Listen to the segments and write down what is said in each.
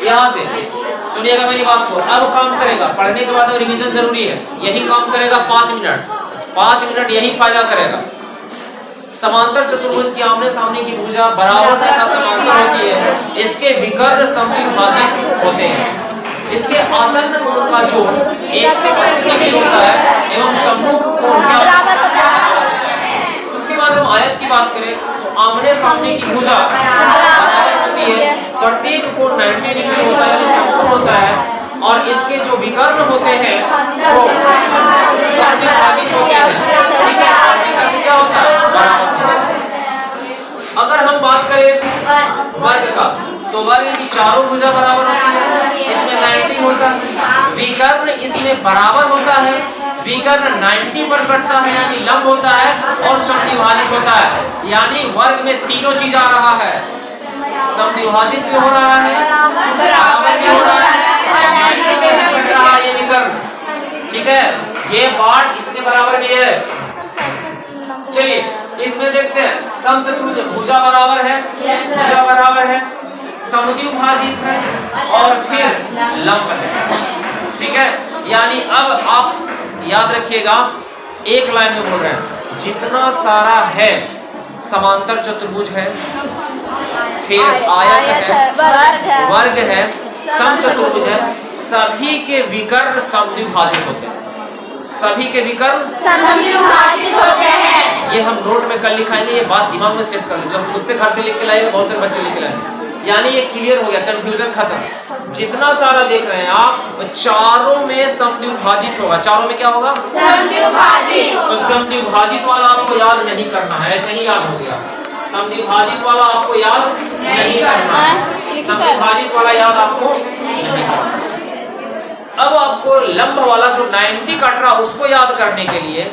यहाँ से सुनिएगा मेरी बात को। अब काम करेगा, पढ़ने के बाद रिवीजन जरूरी है। यही काम करेगा 5 मिनट, 5 मिनट यही फायदा करेगा। समांतर चतुर्भुज की आमने सामने की भुजा बराबर तथा समांतर होती है, इसके विकर्ण समद्विभाजित होते हैं। इसके आसन्न कोण का जोड़ 1 से 80 होता है एवं सम्मुख कोण बराबर होता है। उसके बाद हम आयत की बात करें तो आमने सामने की भुजा बराबर होती है, प्रत्येक कोण 90 डिग्री होता है, समकोण होता है, और इसके जो विकर्ण होते हैं वो समद्विभाजित होते हैं। ठीक है, और विकर्ण क्या होता है? अगर हम बात करें वर्ग का तो वर्ग की चारों भुजा बराबर होती है, इसमें 90 होता है। विकर्ण इसमें बराबर होता है, विकर्ण 90 पर कटता है यानी लंब होता है और समद्विभाजित होता है। यानी वर्ग में तीनों चीज आ रहा है, समद्विभाजित भी हो रहा है, बराबर भी हो रहा है, कट रहा है ये विकर्ण। ठीक है, ये पार्ट इसके बराबर भी है। चलिए इसमें देखते हैं, समचतुर्भुज भुजा बराबर है, भुजा बराबर है, समद्विभाजित है और फिर लंब है। ठीक है, यानी अब आप याद रखिएगा, एक लाइन में बोल रहे हैं, जितना सारा है समांतर चतुर्भुज है, फिर आयत है, वर्ग है, समचतुर्भुज है, सभी के विकर्ण समद्विभाजित होते हैं। सभी के विकर्ण समद्विभाजित होते हैं। ये हम नोट में कल लिखाएंगे, ये बात दिमाग में सेट कर लीजिए। हम खुद से घर से लिख के लाएंगे, बहुत सारे बच्चे लिख के लाएंगे, यानी ये क्लियर हो गया, कंफ्यूजन खत्म। जितना सारा देख रहे हैं आप, चारों में समद्विभाजित होगा। चारों में क्या होगा? समद्विभाजित। तो समद्विभाजित वाला आपको याद नहीं करना है, ऐसे ही याद हो गया। समद्विभाजित वाला आपको याद नहीं करना है, समद्विभाजित वाला याद आपको नहीं करना। अब आपको लंब वाला जो 90 कट रहा उसको याद करने के लिए,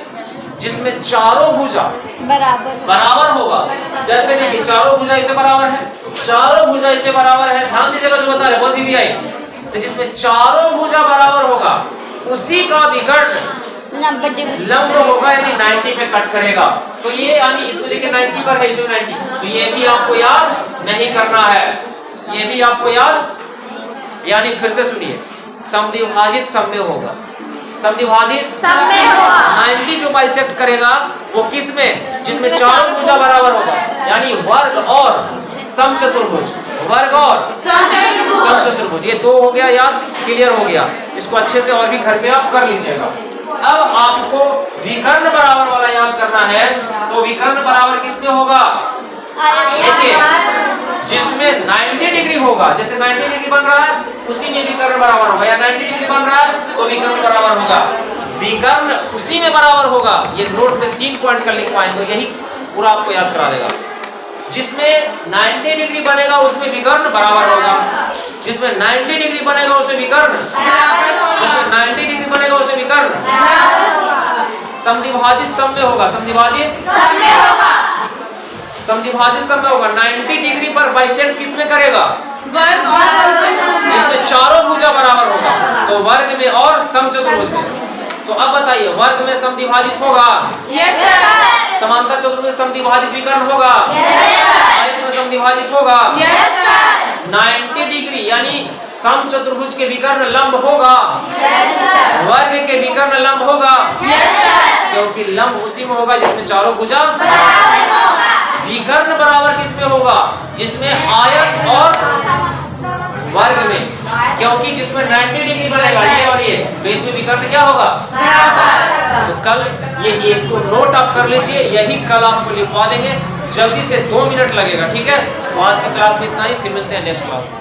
जिसमें चारों भुजा बराबर होगा। जैसे देखिए, चारों भुजा इसे बराबर है, चारों भुजा इसे बराबर है, ध्यान दीजिएगा जो बता रहे बहुत भी आई। तो जिसमें चारों भुजा बराबर होगा उसी का विकर्ण लंब होगा, यानी 90 पे कट करेगा। तो ये यानी इसमें देखिए 90 पर है, इसमें 90, तो ये भी आपको याद नहीं करना है, ये भी आपको याद, यानी फिर से सुनिए, समद्विभाजित सम्मेय होगा, समद्विभाजित सम्मेय होगा। 90 जो बाइसेक्ट करेगा वो किस में? जिसमें चारों भुजा बराबर होगा, यानी वर्ग और समचतुर्भुज, वर्ग और समचतुर्भुज। ये दो हो गया, याद क्लियर हो गया। इसको अच्छे से और भी घर पे आप कर लीजिएगा। अब आपको विकर्ण बराबर वाला याद करना है, तो विकर्ण बराबर किसमें होगा? देखिए, जिसमें 90 डिग्री होगा, जैसे 90 डिग्री बन रहा है उसी में विकर्ण बराबर होगा, या 90 डिग्री बन रहा है तो विकर्ण बराबर होगा, विकर्ण उसी में बराबर होगा। ये नोट में 3 पॉइंट कर लिख पाएंगे, यही पूरा आपको याद करा देगा। जिसमें 90 डिग्री बनेगा उसमें विकर्ण बराबर होगा, जिसमें 90 डिग्री बनेगा उसमें विकर्ण, जिसमें 90 डिग्री बनेगा उसमें विकर्ण समद्विभाजित सम्मेय होगा, समद्विभाजित सम्मेय होगा, समद्विभाजित सम्मेय होगा। 90 डिग्री पर बाइसेक्ट किस में करेगा? वर्ग और समचतुर्भुज, जिसमें चारों भुजा बराबर होगा, तो वर्ग में और समचतुर्भुज में। तो अब बताइए, वर्ग में समद्विभाजित होगा? Yes sir. समांतर चतुर्भुज समद्विभाजित विकर्ण होगा? Yes sir. आयत में समद्विभाजित होगा? Yes sir. 90 डिग्री यानी समचतुर्भुज के विकर्ण लंब होगा? Yes sir. वर्ग के विकर्ण लंब होगा? Yes sir. क्योंकि लंब उसी में होगा जिसमें चारों भुजा बराबर होगा। विकर्ण बराबर किसमें होगा? जिसमें आयत और वर्ग में, क्योंकि जिसमें 90 डिग्री बनेगा ये और ये, तो इसमें विकर्ण क्या होगा? बराबर। तो कल ये इसको नोट आप कर लीजिए, यही कल आपको लिखवा देंगे, जल्दी से 2 मिनट लगेगा। ठीक है, तो आज की क्लास में इतना ही, फिर मिलते हैं नेक्स्ट क्लास में।